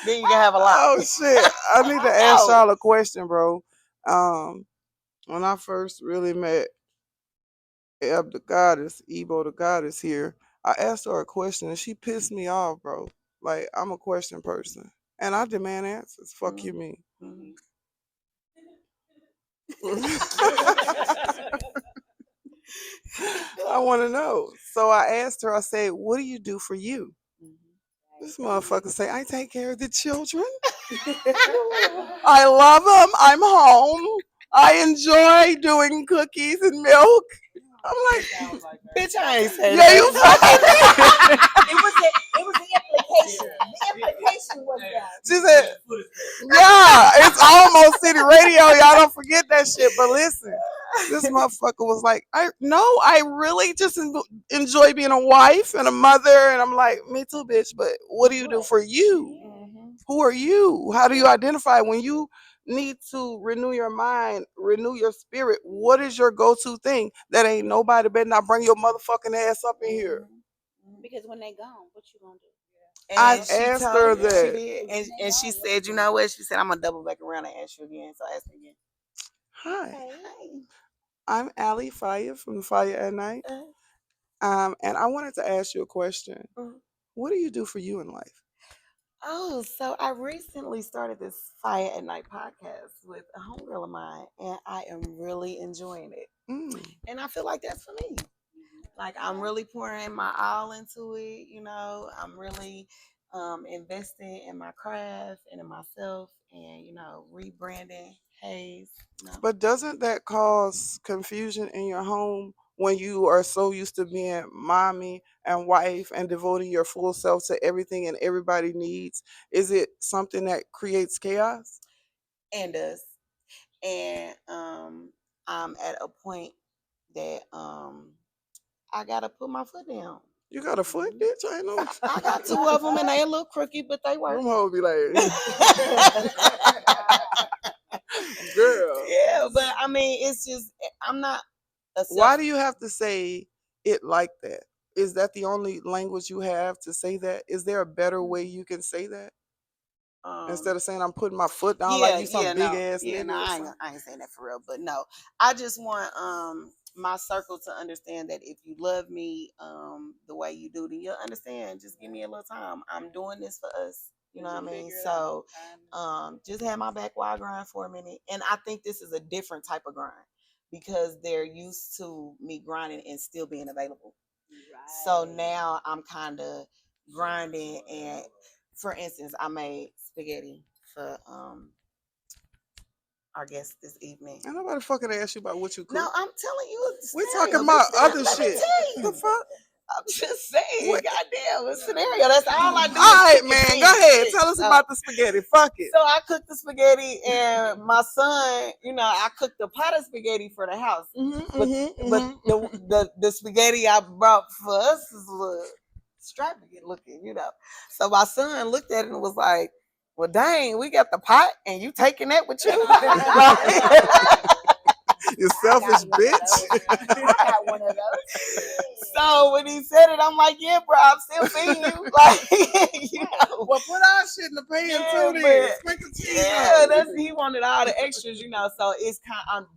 you can have a lock.
Oh shit! I need to ask y'all a question, bro. When I first really met Eb the goddess, Ebo the goddess here, I asked her a question and she pissed me off, bro. Like I'm a question person and I demand answers. Fuck you, mean. I want to know. So I asked her. I said, "What do you do for you?" This motherfucker say, "I take care of the children. I love them. I'm home. I enjoy doing cookies and milk." I'm like,
Bitch, I ain't saying
yeah, you fucking
It was the implication. The implication was that.
She said, yeah, it's almost city radio. Y'all don't forget that shit. But listen, this motherfucker was like, I really just enjoy being a wife and a mother. And I'm like, me too, bitch. But what do you do for you? Who are you? How do you identify when you need to renew your mind, renew your spirit? What is your go-to thing? That ain't nobody better not bring your motherfucking ass up in here.
Because when they gone, what you gonna do?
And
I
she
asked
told
her
me,
that.
She did, and she said, you know what? She said, I'm gonna double back around and ask you again. So I asked her again.
Hi, I'm Allie Fire from the Fire at Night. And I wanted to ask you a question. What do you do for you in life?
Oh, so I recently started this Fire at Night podcast with a homegirl of mine, and I am really enjoying it. And I feel like that's for me. Like I'm really pouring my all into it. You know, I'm really investing in my craft and in myself, and rebranding Hayes.
But doesn't that cause confusion in your home when you are so used to being mommy and wife and devoting your full self to everything and everybody needs? Is it something that creates chaos?
And does. And I'm at a point that I gotta put my foot down.
You got a foot, bitch? I ain't know.
I got two of them, and they a little crooked, but they work.
Them hoes be like, girl.
Yeah, but I mean, it's just I'm not.
Why do you have to say it like that? Is that the only language you have to say that? Is there a better way you can say that? Instead of saying I'm putting my foot down like you some big ass nigga.
No, I ain't saying that for real. But no, I just want my circle to understand that if you love me the way you do, then you'll understand. Just give me a little time. I'm doing this for us. You know what I mean? So just have my back while I grind for a minute. And I think this is a different type of grind because they're used to me grinding and still being available. Right. So now I'm kind of grinding, and for instance, I made spaghetti for our guest this evening.
Ain't nobody fucking ask you about what you cook.
No, I'm telling you.
We're talking about other shit.
The fuck? I'm just saying,
What?
goddamn, a scenario. That's all I do.
All right,
is
man.
cook
Go ahead.
shit.
Tell us
So-
about the spaghetti. Fuck it.
So I cooked the spaghetti, and my son, I cooked the pot of spaghetti for the house. But the spaghetti I brought for us is a little extravagant looking. So my son looked at it and was like, "Well, dang, we got the pot, and you taking that with you?"
You selfish bitch.
I got one of those.
So when he said it, I'm like, "Yeah, bro, I'm still feeding you." Like,
Well, put our shit in the pan
Yeah,
too. Then
but-
sprinkle cheese.
yeah,
on.
he wanted all the extras. So it's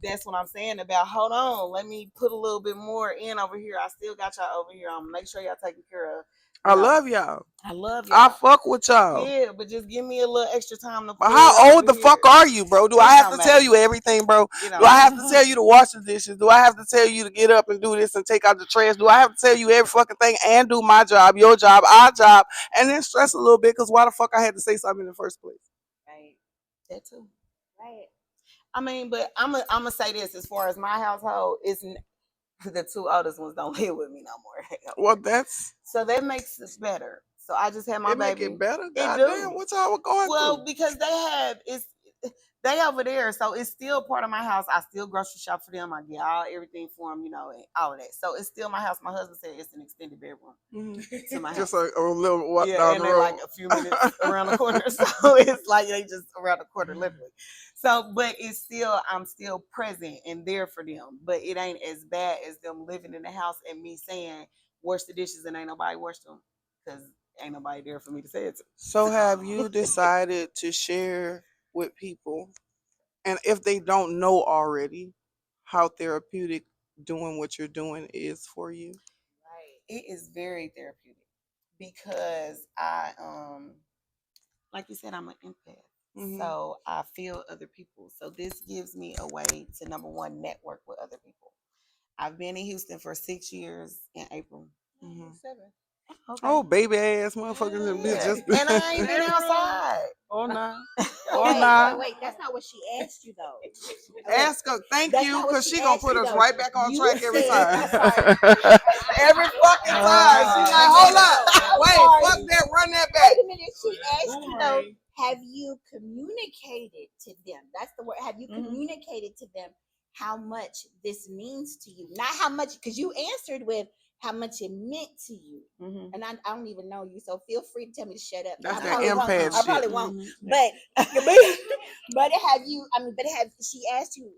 that's what I'm saying about. Hold on, let me put a little bit more in over here. I still got y'all over here. I'm gonna make sure y'all taken care of.
I love y'all.
I love y'all.
I fuck with y'all.
Yeah, but just give me a little extra time to.
But
put it
how old
over
the fuck
here.
are you, bro? Do
It
I have to
don't
tell
matter.
you everything, bro?
You know.
Do I have to tell you to wash the dishes? Do I have to tell you to get up and do this and take out the trash? Do I have to tell you every fucking thing and do my job, your job, our job, and then stress a little bit because why the fuck I had to say something in the first place?
Right.
That too.
Right.
I mean, but I'm gonna say this: as far as my household, the two oldest ones don't live with me no more.
Well, that's
So that makes it better. So I just had my
it. Make
baby.
it better.
It
Goddamn,
do.
what y'all were going
Well,
through?
because they over there, so it's still part of my house. I still grocery shop for them. I get everything for them, and all of that. So it's still my house. My husband said it's an extended bedroom to my house.
Just a little walk
Yeah,
down
and
the
they're
road.
like a few minutes around the corner. So it's like they just around the corner, literally. So, but I'm still present and there for them. But it ain't as bad as them living in the house and me saying, wash the dishes and ain't nobody washed them. Because ain't nobody there for me to say it to.
So have you decided to share with people, and if they don't know already, how therapeutic doing what you're doing is for you?
Right.
It is very therapeutic because like you said, I'm an empath.
Mhm.
So I feel other people. So this gives me a way to, number one, network with other people. I've been in Houston for 6 years in April.
Mhm.
7.
Okay.
Oh, baby ass motherfuckers and
Yeah.
just
And I ain't been outside.
Oh nah.
Wait,
Oh nah.
wait, that's not what she asked you though.
Ask her, thank
That's
you,
not what
because
she
she gonna
asked
put
you,
us
though.
right back on
You
track every
said-
time.
I'm sorry.
Every fucking time. She's like, hold up.
I'm
Wait,
sorry.
fuck that, run that back.
Wait a minute. She asked you though. Have you communicated to them? That's the word. Have you
Mhm.
communicated to them how much this means to you? Not how much, because you answered with how much it meant to you.
Mhm.
And I don't even know you, so feel free to tell me to shut up.
That's
I
that
probably won't.
empath
I probably
shit.
won't.
Mhm.
But have you? I mean, but have she asked you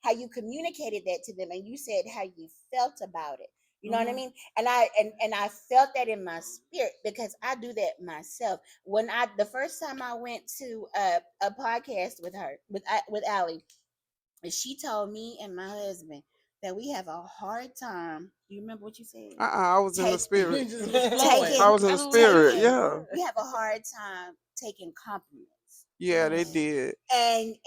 how you communicated that to them, and you said how you felt about it. You know what I
Mhm.
mean? And I felt that in my spirit because I do that myself. When the first time I went to a podcast with her with Allie, and she told me and my husband that we have a hard time. You remember what you said?
I was in the
Take-
spirit.
Taking-
I was in the spirit,
taking-
yeah.
We have a hard time taking compliments.
Yeah, they did.
And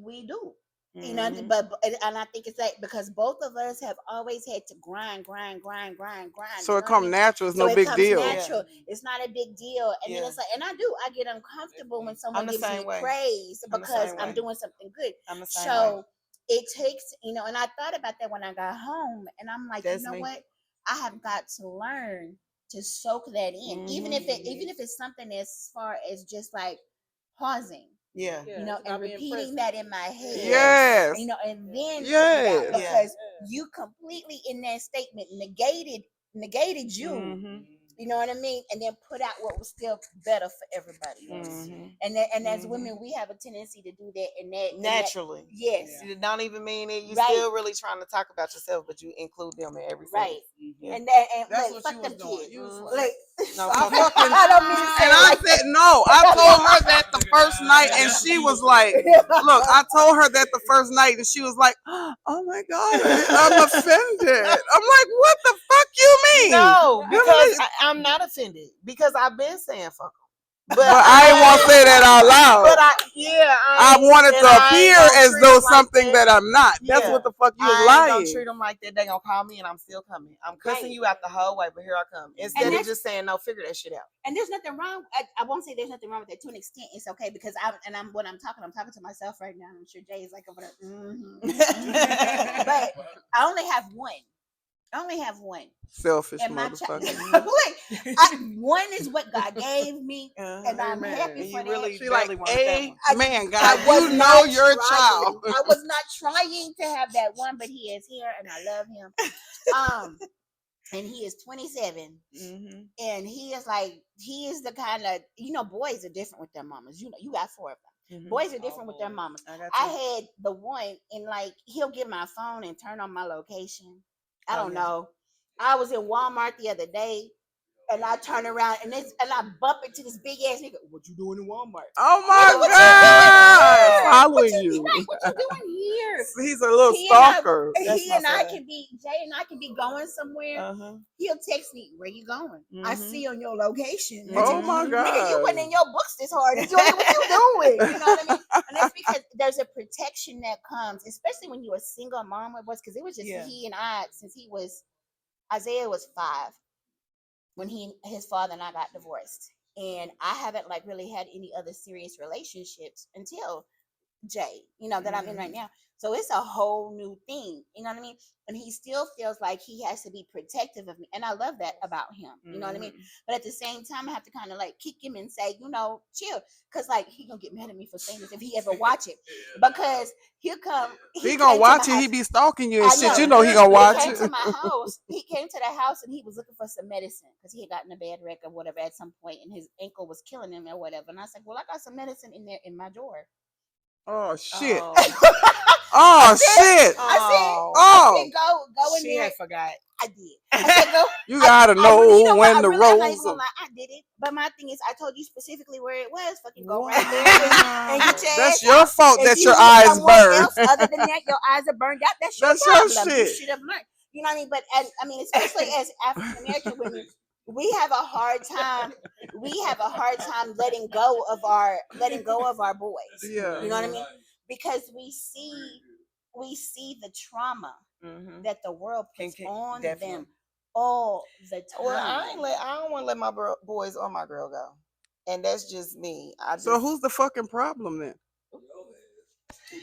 we do. You know,
Mhm.
but and I think it's like because both of us have always had to grind.
So
you
it
know what I
come
mean?
natural, it's
So
no
it
big
comes
deal.
natural. It's not a big deal. And then
Yeah.
it's like, and I get uncomfortable when someone
I'm the
gives
same
me
way.
praise
I'm the
because
same
I'm
way.
doing something good.
I'm the same
So
way.
it takes, and I thought about that when I got home, and I'm like,
That's
you know
me.
what? I have got to learn to soak that in, even if it's something as far as just like pausing.
Yeah.
And repeating that in my head.
Yes.
And then
Yes.
put it out because you completely in that statement negated you.
Mhm.
You know what I mean? And then put out what was still better for everybody else.
Mhm.
And as
Mhm.
women, we have a tendency to do that and that
Naturally.
yes.
You don't even mean it. You
Right.
still really trying to talk about yourself, but you include them in every
Right.
sentence. Yeah.
And
That's
look,
what
fuck
you was
them
doing.
kids.
You was
Like,
No,
I
fuck
fucking
I don't mean to say
and
it
I
like
said no. I told her that the first night, and she was like, "Look, I told her that the first night, and she was like, oh my god, I'm offended." I'm like, "What the fuck you mean?"
No,
Them
because
niggas-
I'm not offended because I've been saying fuck 'em.
but I ain't want to say that out loud.
But
I wanted to appear as though something that I'm not. That's
Yeah.
what the fuck you was
I ain't gonna
lying.
treat them like that. They gonna call me and I'm still coming. I'm cussing
Right.
you out the whole way, but here I come. Instead of
that's-
just saying no, figure that shit out.
And there's nothing wrong. I won't say there's nothing wrong with that. To an extent, it's okay because I'm talking to myself right now. I'm sure Jay is like over there. But I only have one. I only have one.
Selfish
And my
motherfucker.
one is what God gave me, and I'm
Amen.
happy
And
for
you
that.
really
She like,
barely wanted that one.
man,
I
God,
was
you know
not
your
trying.
child.
I was not trying to have that one, but he is here, and I love him. And he is 27, and he is like, he is the kind of, boys are different with their mamas. You got 4 of them. Boys are different with their mamas. I had the one, and like, he'll get my phone and turn on my location. I don't know. I was in Walmart the other day, and I turn around and I bump into this big ass nigga. What you doing in Walmart?
Oh my
What
God, following you.
Right, what you doing here?
He's a little
He
stalker.
and I can be, Jay and I can be going somewhere. He'll text me, where you going? I see on your location.
Oh my God.
Nigga, you went in your books this hard. What you doing? You know what I mean? And that's because there's a protection that comes, especially when you're a single mom with us, because it was just he and I, since Isaiah was 5 when his father and I got divorced. And I haven't like really had any other serious relationships until Jay, that I'm in right now. So it's a whole new thing, you know what I mean? And he still feels like he has to be protective of me. And I love that about him, you know what I mean? But at the same time, I have to kind of like kick him and say, chill. Because like, he going to get mad at me for saying this if he ever watch it. Because he'll come.
He going to watch it. He be stalking you and shit. You know he going to watch it.
He came to my house. He came to the house and he was looking for some medicine because he had gotten a bad wreck or whatever at some point and his ankle was killing him or whatever. And I said, well, I got some medicine in there in my drawer.
Oh shit!
Oh,
shit!
I said, go in
she
there.
She had forgot.
I did. I said, go.
You gotta know when the rose.
I did it, but my thing is, I told you specifically where it was. Fucking go right there and get your
That's
ass
your
out.
fault
If
that
you
your
knew
eyes
someone
burn.
else other than that, your eyes are burned out. That's your
That's your
problem.
shit.
You should have learned. You know what I mean? But I mean, especially as African American women, we have a hard time. We have a hard time letting go of our boys.
Yeah.
You know what I mean? Because we see the trauma that the world puts on them all the time.
Well, I don't want to let my boys or my girl go, and that's just me.
So who's the fucking problem then?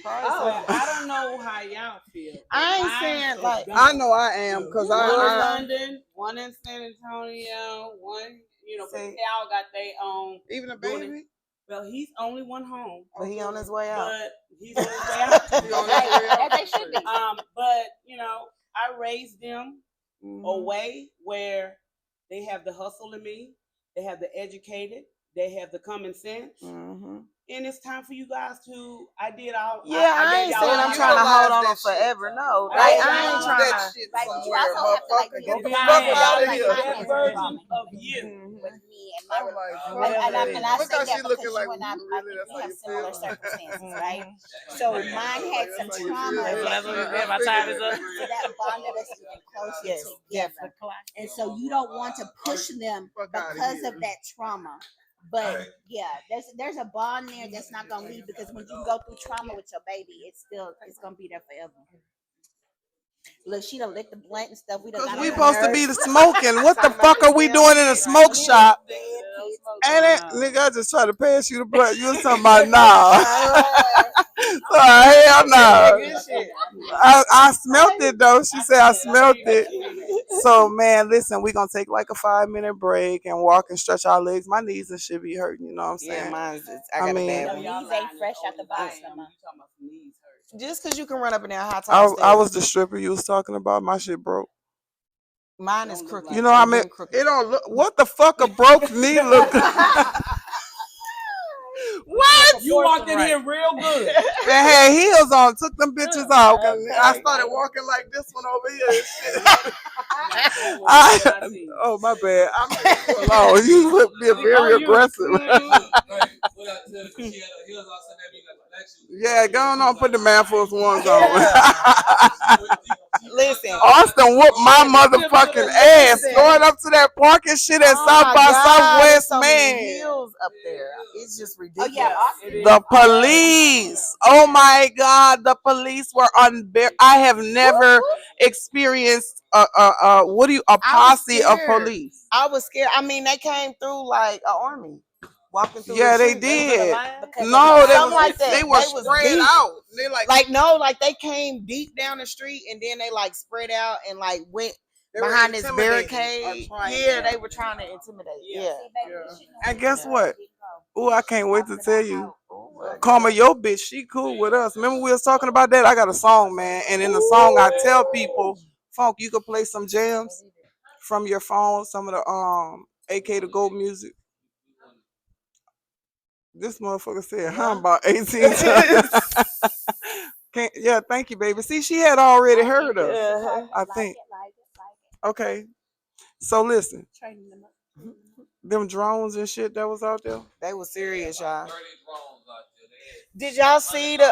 I don't know how y'all feel.
I ain't saying like
I know I am because
one in
I
London, one in San Antonio, one but they all got their own.
Even a baby.
Well, he's only one home,
but he on his way out.
but he's on his way out.
As they should be.
But I raised them a way where they have the hustle in me, they have the educated, they have the common sense. And it's time for you guys to. I did all.
Yeah, I ain't saying I'm trying to hold on forever. No, like I ain't trying to.
Like, you also have to like
Get the
fuck
fuck out of
like
here.
my
that
hands
version
trauma
of you.
with me and my
like,
and I
look
say
how
that
she
because
looking
you
like,
and I
really,
think
that's
we
how
have
you
similar
feel?
circumstances, right? So mine had some trauma
That's what we did. My time is up.
so that bonded us even closer together. And so you don't want to push them because of that trauma. But yeah, there's a bond there that's not gonna leave because when you go through trauma with your baby, it's gonna be there forever. Look, she done lit the blunt and stuff.
Because we supposed to be the smoking. What the fuck are we doing in a smoke shop? And it, nigga, I just tried to pass you the blunt. You was talking about nah. Hell no. I smelt it though. She said I smelt it. So man, listen, we gonna take like a 5-minute break and walk and stretch our legs. My knees and shit be hurting. You know what I'm saying?
Yeah, mine's. I got a bad one.
Knees ain't fresh out the box no more.
Just because you can run up and down high top stairs.
I was the stripper you was talking about. My shit broke.
Mine is crooked.
You know I mean? It don't look. What the fuck a broke knee look? What?
You walked in here real good.
And had heels on. Took them bitches off. I started walking like this one over here. Oh my bad. I'm alone. You would be very aggressive. Yeah, go on, put the Man Force ones on.
Listen,
Austin whooped my motherfucking ass going up to that parking shit at South by Southwest,
so
man.
Hills up there. It's just ridiculous.
Oh yeah, Austin.
The police. Oh my God, the police were unbearable. I have never experienced a posse of police.
I was scared. I mean, they came through like an army. Walking through
Yeah,
the
they
street.
did.
No,
They were spread out. They
like they came deep down the street and then they like spread out and like went behind this
intimidating or
barricade.
trying
Yeah,
to-
they were trying to intimidate. Yeah.
And guess what? Ooh, I can't wait to tell you. Karma, your bitch, she cool with us. Remember we was talking about that? I got a song, man. And in the song, I tell people, Funk, you could play some jams from your phone, some of the AK to Go music. This motherfucker said, about 18 times. Yeah, thank you, baby. See, she had already heard us, I think. Okay. So listen, them drones and shit that was out there.
They was serious, y'all. Did y'all see the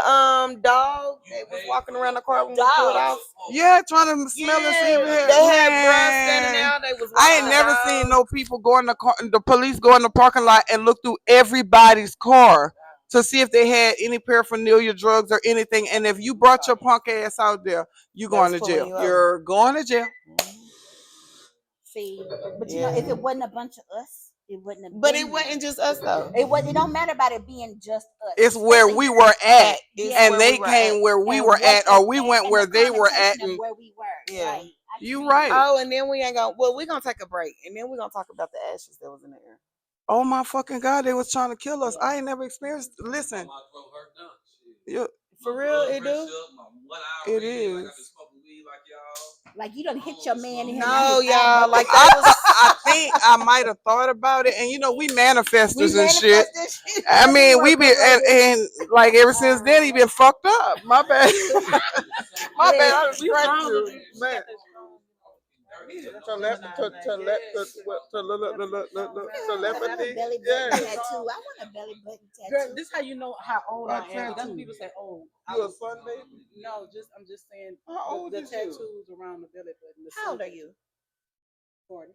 dog that was walking around the car when we pulled off?
Yeah, trying to smell and see if it had.
They had bruh standing there. They was.
I ain't never seen no people go in the car. The police go in the parking lot and look through everybody's car to see if they had any paraphernalia, drugs, or anything. And if you brought your punk ass out there, you going to jail. You're going to jail.
See, but you know, if it wasn't a bunch of us, it wouldn't have.
But it wasn't just us though.
It was. It don't matter about it being just us.
It's where we were at,
Yeah,
and they came where we were at, or we went where they were at, and
where we were.
Yeah.
Right.
you right.
Oh, and then we ain't gonna. Well, we're gonna take a break, and then we're gonna talk about the ashes that was in the air.
Oh my fucking God, they was trying to kill us. I ain't never experienced. Listen,
For real, it do.
It is.
Like you done hit your man in
No, y'all. Like that was.
I think I might have thought about it, and you know we manifestors and shit. I mean, we been and like ever since then he been fucked up. My bad. My bad. I was trying to man. Telepathy.
Yeah. Tattoo. I want a belly button tattoo.
This how you know how old I am. That's when people say, "Oh,
You a son, baby?
no." I'm just saying.
How old
the
is you?
tattoos around the belly button.
How old are you?
40.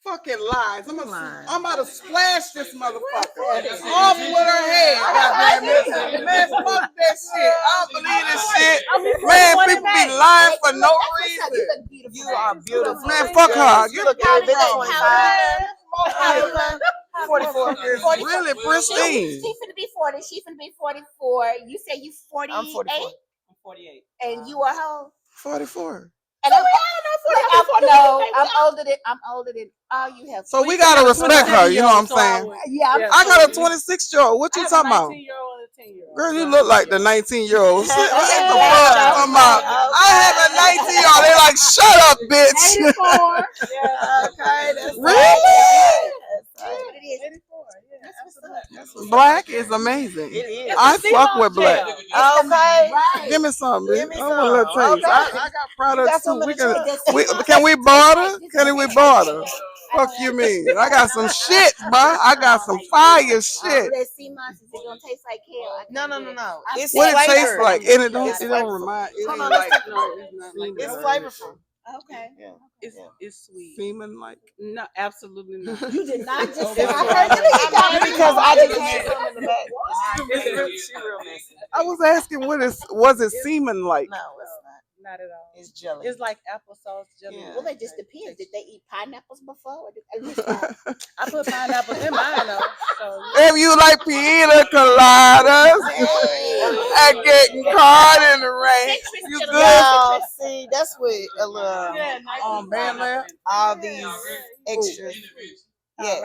Fucking lies. I'm about to splash this motherfucker off with her head. Goddamn it. Man, fuck that shit. I don't believe this shit. Man, people be lying for no reason.
You are beautiful.
Man, fuck her.
You look good. Been
44.
It's really pristine.
She finna be 40. She finna be 44. You say you 48?
I'm 44.
I'm 48.
And you are how old?
44.
And I'm older than all you have.
So we gotta respect her, you know what I'm saying?
Yeah,
I got a 26-year-old. What you talking about?
19-year-old and a 10-year-old.
Girl, you look like the 19-year-old. What the fuck talking about? I have a 19-year-old. They like, shut up, bitch.
84.
Okay, that's
Really?
That's what it is.
84. Yeah,
Black is amazing.
It is.
I fuck with black.
Okay.
Right.
Give me some, bitch.
Give me
I want a little
some.
taste.
Okay.
I got products too. We can,
Can
can we barter? Can we barter? Fuck you mean? I got some shit, bro. I got some fire shit.
Let's see, monsters. It gonna taste like hell.
No. It's
What it tastes
flavored.
like, and it don't
flavorful.
remind. It
Hold
ain't
on,
like
let's
no, it's not like
It's
that.
flavorful.
Okay.
Yeah.
It's sweet.
Semen like.
No, absolutely not.
You did not just
Okay.
say. I heard you
Because I just had some in the back. She real messy.
I was asking, was it semen like?
No, it's not.
Not at all.
It's jelly.
It's like applesauce jelly.
Yeah.
Well, it just depends. Did they eat pineapples before?
I put pineapples in mine though. So
If you like pina coladas and getting caught in the rain, you good?
Y'all, see, that's what a little
nice
Band Lab?
all these extras. Yes.